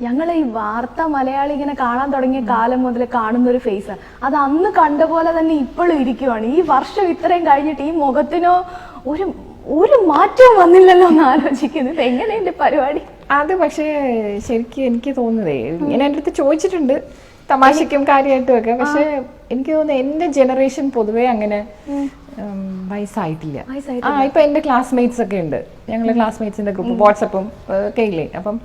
ഞങ്ങൾ ഈ വാർത്ത മലയാളി ഇങ്ങനെ കാണാൻ തുടങ്ങിയ കാലം മുതൽ കാണുന്ന ഒരു ഫേസ്, അത് അന്ന് കണ്ട പോലെ തന്നെ ഇപ്പോഴും ഇരിക്കുവാണ്. ഈ വർഷം ഇത്രയും കഴിഞ്ഞിട്ട് ഈ മുഖത്തിനോ ഒരു മാറ്റവും വന്നില്ലല്ലോ എന്ന് ആലോചിക്കുന്നത്. എങ്ങനെയുണ്ട് പരിപാടി? അത് പക്ഷേ ശരിക്കും എനിക്ക് തോന്നുന്നതേ, ഇങ്ങനെ എൻ്റെ അടുത്ത് ചോദിച്ചിട്ടുണ്ട് തമാശയ്ക്കും കാര്യമായിട്ടും ഒക്കെ. പക്ഷെ എനിക്ക് തോന്നുന്നു എന്റെ ജനറേഷൻ പൊതുവെ അങ്ങനെ വയസ്സായിട്ടില്ല. ഇപ്പൊ എന്റെ ക്ലാസ്മേറ്റ്സ് ഒക്കെ ഉണ്ട്, ഞങ്ങളുടെ ക്ലാസ്മേറ്റ്സിന്റെ ഗ്രൂപ്പ് വാട്സപ്പും ഒക്കെ ഇല്ലേ. അപ്പം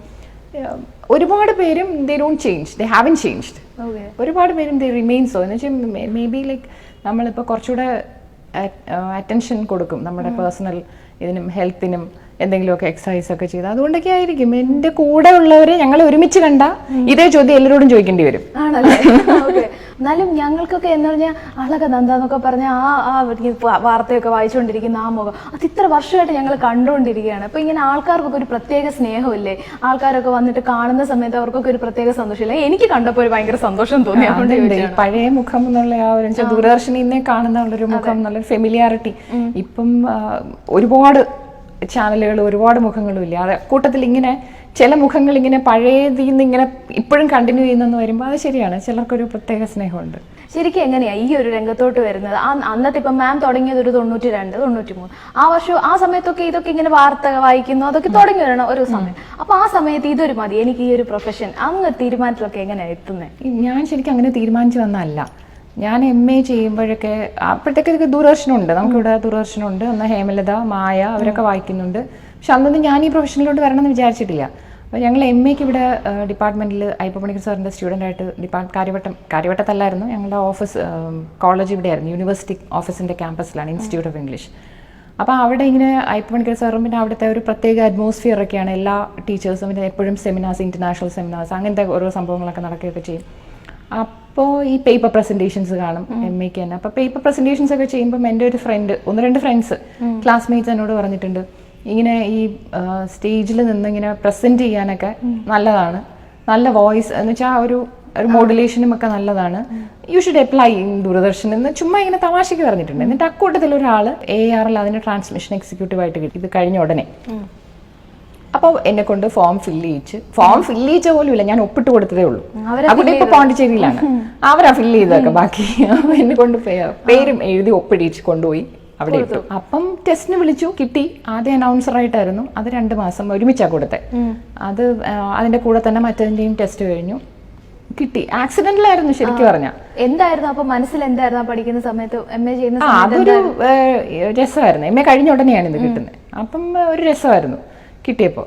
ഒരുപാട് പേരും they don't change, they haven changed. ഒരുപാട് പേരും ദേ റിമെയിൻ സോ. എന്ന് വെച്ചാൽ മേ ബി ലൈക്ക് നമ്മളിപ്പോൾ കുറച്ചുകൂടെ അറ്റൻഷൻ കൊടുക്കും നമ്മുടെ പേഴ്സണൽ ഇതിനും ഹെൽത്തിനും, എന്തെങ്കിലുമൊക്കെ എക്സസൈസ് ഒക്കെ ചെയ്ത്, അതുകൊണ്ടൊക്കെ ആയിരിക്കും. എന്റെ കൂടെ ഉള്ളവരെ ഞങ്ങൾ ഒരുമിച്ച് കണ്ട ഇതേ ചോദ്യം എല്ലാവരോടും ചോദിക്കേണ്ടി വരും. ആണല്ലേ? എന്നാലും ഞങ്ങൾക്കൊക്കെ എന്ന് പറഞ്ഞാൽ അളക നന്ദാന്നൊക്കെ പറഞ്ഞ ആ വാർത്തയൊക്കെ വായിച്ചുകൊണ്ടിരിക്കുന്ന ആ മുഖം, അത് ഇത്ര വർഷമായിട്ട് ഞങ്ങൾ കണ്ടുകൊണ്ടിരിക്കുകയാണ്. അപ്പൊ ഇങ്ങനെ ആൾക്കാർക്കൊക്കെ ഒരു പ്രത്യേക സ്നേഹമില്ലേ? ആൾക്കാരൊക്കെ വന്നിട്ട് കാണുന്ന സമയത്ത് അവർക്കൊക്കെ ഒരു പ്രത്യേക സന്തോഷമില്ല. എനിക്ക് കണ്ടപ്പോൾ ഒരു ഭയങ്കര സന്തോഷം തോന്നി. പഴയ മുഖം എന്നുള്ള ആ ഒരു ദൂരദർശനിൽ കാണുന്ന ഉള്ളൊരു മുഖം എന്നുള്ളൊരു ഫെമിലിയാരിറ്റി ഇപ്പം ഒരുപാട് ചാനലുകൾ, ഒരുപാട് മുഖങ്ങളും ഇല്ല. അത് കൂട്ടത്തിൽ ഇങ്ങനെ ചില മുഖങ്ങൾ ഇങ്ങനെ പഴയതിൽ നിന്ന് ഇങ്ങനെ ഇപ്പോഴും കണ്ടിന്യൂ ചെയ്യുന്നെന്ന് വരുമ്പോൾ അത് ശരിയാണ്, ചിലർക്കൊരു പ്രത്യേക സ്നേഹമുണ്ട്. ശരിക്കും എങ്ങനെയാ ഈ ഒരു രംഗത്തോട്ട് വരുന്നത്? അന്നത്തെ ഇപ്പം മാം തുടങ്ങിയത് ഒരു 92, 93 ആ വർഷം, ആ സമയത്തൊക്കെ ഇതൊക്കെ ഇങ്ങനെ വാർത്ത വായിക്കുന്നു, അതൊക്കെ തുടങ്ങി വരണം ഒരു സമയം. അപ്പൊ ആ സമയത്ത് ഇതൊരു മതി, എനിക്ക് ഈ ഒരു പ്രൊഫഷൻ, അങ്ങ് തീരുമാനത്തിലൊക്കെ എങ്ങനെയാണ് എത്തുന്നത്? ഞാൻ ശരിക്കും അങ്ങനെ തീരുമാനിച്ചു വന്നല്ല. ഞാൻ MA ചെയ്യുമ്പോഴൊക്കെ അപ്പോഴത്തേക്ക് ദൂരദർശനുണ്ട്, നമുക്കിവിടെ ദൂരദർശനുണ്ട്. ഒന്ന് ഹേമലത, മായ അവരൊക്കെ വായിക്കുന്നുണ്ട്. പക്ഷെ അന്നൊന്നും ഞാൻ ഈ പ്രൊഫഷനിലോട്ട് വരണം എന്ന് വിചാരിച്ചിട്ടില്ല. അപ്പോൾ ഞങ്ങൾ MAക്ക് ഇവിടെ ഡിപ്പാർട്ട്മെന്റിൽ അയ്യപ്പ പണിക്കർ സാറിൻ്റെ സ്റ്റുഡൻ്റായിട്ട് കാര്യവട്ടത്തല്ലായിരുന്നു, ഞങ്ങളുടെ ഓഫീസ് കോളേജ് ഇവിടെയായിരുന്നു, യൂണിവേഴ്സിറ്റി ഓഫീസിൻ്റെ ക്യാമ്പസിലാണ്, ഇൻസ്റ്റിറ്റ്യൂട്ട് ഓഫ് ഇംഗ്ലീഷ്. അപ്പോൾ അവിടെ ഇങ്ങനെ അയ്യപ്പ പണിക്കർ സാറും പിന്നെ അവിടുത്തെ ഒരു പ്രത്യേക അറ്റ്മോസ്ഫിയർ ഒക്കെയാണ്. എല്ലാ ടീച്ചേഴ്സും പിന്നെ എപ്പോഴും സെമിനാർസ്, ഇൻ്റർനാഷണൽ സെമിനാർസ്, അങ്ങനത്തെ ഓരോ സംഭവങ്ങളൊക്കെ നടക്കുകയൊക്കെ ചെയ്യും. അപ്പോൾ ഈ പേപ്പർ പ്രസൻറ്റേഷൻസ് കാണും MAക്ക് തന്നെ. അപ്പോൾ പേപ്പർ പ്രസൻറ്റേഷൻസ് ഒക്കെ ചെയ്യുമ്പം എൻ്റെ ഒരു ഫ്രണ്ട്, 1-2 ഫ്രണ്ട്സ് ക്ലാസ്മേറ്റ്സ് എന്നോട് പറഞ്ഞിട്ടുണ്ട്, ഇങ്ങനെ ഈ സ്റ്റേജിൽ നിന്ന് ഇങ്ങനെ പ്രസൻറ്റ് ചെയ്യാനൊക്കെ നല്ലതാണ്, നല്ല വോയിസ് എന്ന് വെച്ചാൽ ഒരു മോഡുലേഷനും ഒക്കെ നല്ലതാണ്, you should apply in Doordarshan എന്ന് ചുമ്മാ ഇങ്ങനെ തമാശയ്ക്ക് പറഞ്ഞിട്ടുണ്ട്. എന്നിട്ട് അക്കൂട്ടത്തിൽ ഒരാൾ ARL അതിൻ്റെ ട്രാൻസ്മിഷൻ എക്സിക്യൂട്ടീവായിട്ട് കിട്ടി, ഇത് കഴിഞ്ഞ ഉടനെ. അപ്പോൾ എന്നെ കൊണ്ട് ഫോം ഫില്ല് പോലും ഇല്ല, ഞാൻ ഒപ്പിട്ട് കൊടുത്തതേ ഉള്ളൂ. അവിടെ ഇപ്പൊ പോണ്ടിച്ചേരിയിലാണ്, അവരാ ഫില്ല് ചെയ്തൊക്കെ ബാക്കി. എന്നെ കൊണ്ട് പേരും എഴുതി ഒപ്പിടിച്ച് കൊണ്ടുപോയി അവിടെ ഇട്ടു. അപ്പം ടെസ്റ്റിന് വിളിച്ചു, കിട്ടി. ആദ്യം അനൗൺസറായിട്ടായിരുന്നു, അത് 2 മാസം ഒരുമിച്ചാ കൊടുത്തെ. അത് അതിന്റെ കൂടെ തന്നെ മറ്റതിന്റെയും ടെസ്റ്റ് കഴിഞ്ഞു, കിട്ടി. ആക്സിഡന്റിലായിരുന്നു ശരിക്കും പറഞ്ഞാൽ. എന്തായിരുന്നു അപ്പൊ മനസ്സിൽ എന്തായിരുന്നു പഠിക്കുന്ന സമയത്ത് MA ചെയ്യുന്ന? അതൊരു രസമായിരുന്നു. MA കഴിഞ്ഞ ഉടനെയാണ് ഇത് കിട്ടുന്നത്. അപ്പം ഒരു രസമായിരുന്നു കിട്ടിയപ്പോൾ.